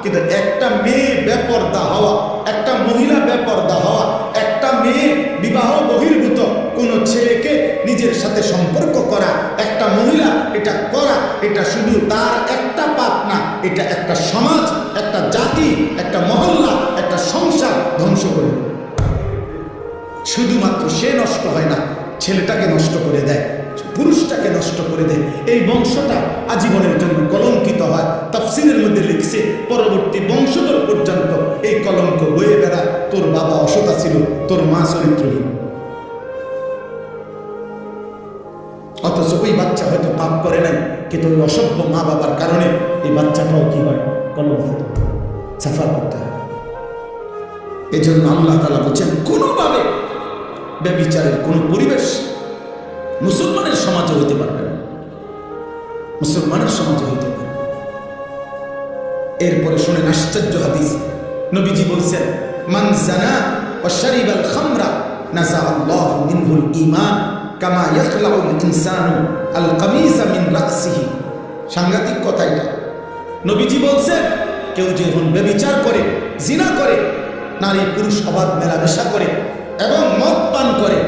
কিন্তু একটা মেয়ে বেপরদা হওয়া, একটা মহিলা বেপরদা হওয়া, একটা মেয়ে বিবাহ বহির্ভূত কোন ছেলেকে নিজের সাথে সম্পর্ক করা, একটা মহিলা এটা করা, এটা শুধু তার একটা পাপ না, এটা একটা সমাজ, একটা জাতি, একটা মহল্লা, একটা সংসার ধ্বংস করে। শুধুমাত্র সে নষ্ট হয় না, ছেলেটাকে নষ্ট করে দেয়, পুরুষটাকে নষ্ট করে দেয়। এই বংশটা আজীবনের জন্য কলঙ্কিত হয়। তাফসীরের মধ্যে লিখছে পরবর্তী বংশধর পর্যন্ত এই কলঙ্ক বয়ে বেড়ায়। তোর বাবা অসৎ ছিল, তোর মা চরিত্রহীন, অথচ ওই বাচ্চা হয়তো পাপ করে নাই, কিন্তু ওই অসভ্য মা বাবার কারণে এই বাচ্চাটাও কি হয়, কলঙ্কিত, সাফা করতে হয়। এই জন্য আল্লাহ তাআলা বলছেন কোনোভাবে ব্যভিচারের কোন পরিবেশ মুসলমানের সমাজে হইতে পারবে না, মুসলমানের সমাজে হইতে পারবে। এরপরে শুনেন আশ্চর্য হাদিস। নবীজি বলছেন মান জানা ওয়া শারিবাল খামরা নাযা আল্লাহু মিনহুল ঈমান কামা ইয়াখলাউল ইনসানু আল কামিসা মিন রাসিহি। সাংঘাতিক কথা এটা। নবীজি বলছেন কেউ যখন ব্যভিচার করে, জিনা করে, নারী পুরুষ অবাধ মেলামেশা করে এবং মদ পান করে,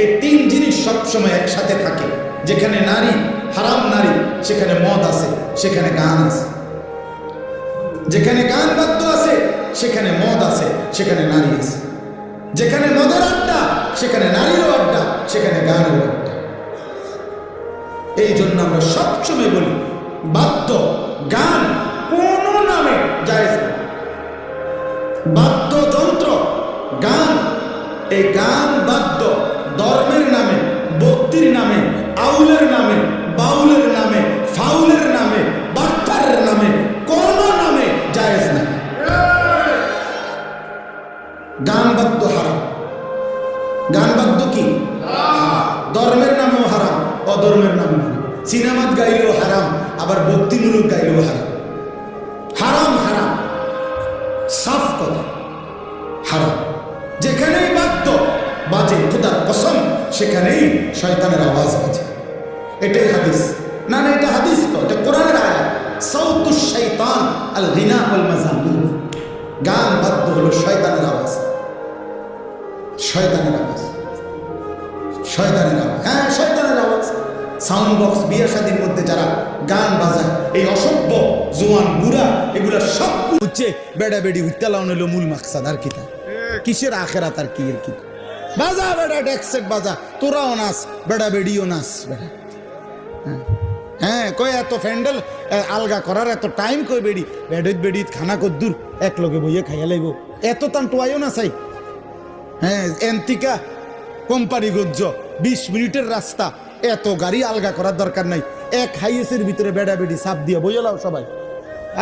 এই তিন জিনিস সবসময় একসাথে থাকে। যেখানে নারী, হারাম নারী, সেখানে মদ আছে, সেখানে গান আছে। যেখানে গান বাদ্য আছে সেখানে মদ আছে, সেখানে নারী আছে। যেখানে মদের আড্ডা সেখানে নারীরও আড্ডা, সেখানে গানেরও আড্ডা। এই জন্য আমরা সবসময় বলি বাদ্য গান কোন নামে জায়েজ না। বাদ্যযন্ত্র গান, এই গান বাদ্য ধর্মের নামে, ভক্তির নামে, আউলের নামে, বাউলের নামে, ফাউলের নামে, বাটপারের নামে, কোন নামে জায়েজ না। গান বাদ্য হারাম। গান বাদ্য কি? ধর্মের নামেও হারাম, অধর্মের নামেও হারাম। সিনেমাত গাইলেও হারাম, আবার ভক্তিমূলক গাইলেও হারাম। হারাম হারাম, সাফ কথা, হারাম। যেখানেই বাদ্য বাজে, খোদার কসম, সেখানেই শয়তানের আওয়াজ বাজে। এটাই হাদিস। না না, এটা হাদিস তো, এটা কোরআনের আয়াত। সাউতুশ শাইতান আল গিনা ওয়াল মাযামুর। গান বাদ্য হলো শয়তানের আওয়াজ, শয়তানের আওয়াজ, শয়তানের আওয়াজ। হ্যাঁ, শয়তানের আওয়াজ। সাউন্ড বক্স, বিয়ে শাদীর মধ্যে যারা গান বাজায়, এই অসভ্য জোয়ান বুড়া, এগুলা সব হচ্ছে বেড়া বেড়ি হত্যা লাউন হলো মূল মাকসাদ। আর কিতা কিসের আখেরাত আর কি এর কি? বাজা বেড়া, ডেকসেট বাজা, তোরাও নাচ, বেড়া বেড়িও নাচ বেড়া। হ্যাঁ, কয় এত ফ্যান্ডেল আলগা করার এত টাইম কই বেড়ি, বেড়িত বেড়িত খানা কদ্দুর এক লগে বইয়ে খাইয়া লাইব, এত তান টোয়াইও না চাই। হ্যাঁ, এন্তিকা কোম্পানি গজ্জ 20 মিনিটের রাস্তা, এত গাড়ি আলগা করার দরকার নাই। এক হাইয়েসের ভিতরে বেড়া বেড়ি সাপ দিয়ে বইয়ে লাও সবাই।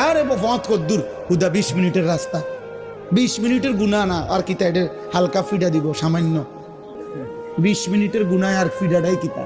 আরে ফত কদ্দুর, হুদা 20 মিনিটের রাস্তা, 20 মিনিটের গুণা না। আর কিতা এটা হালকা ফিডা দিব সামান্য, 20 মিনিটের গুণায় আর ফিডাটাই কিতা।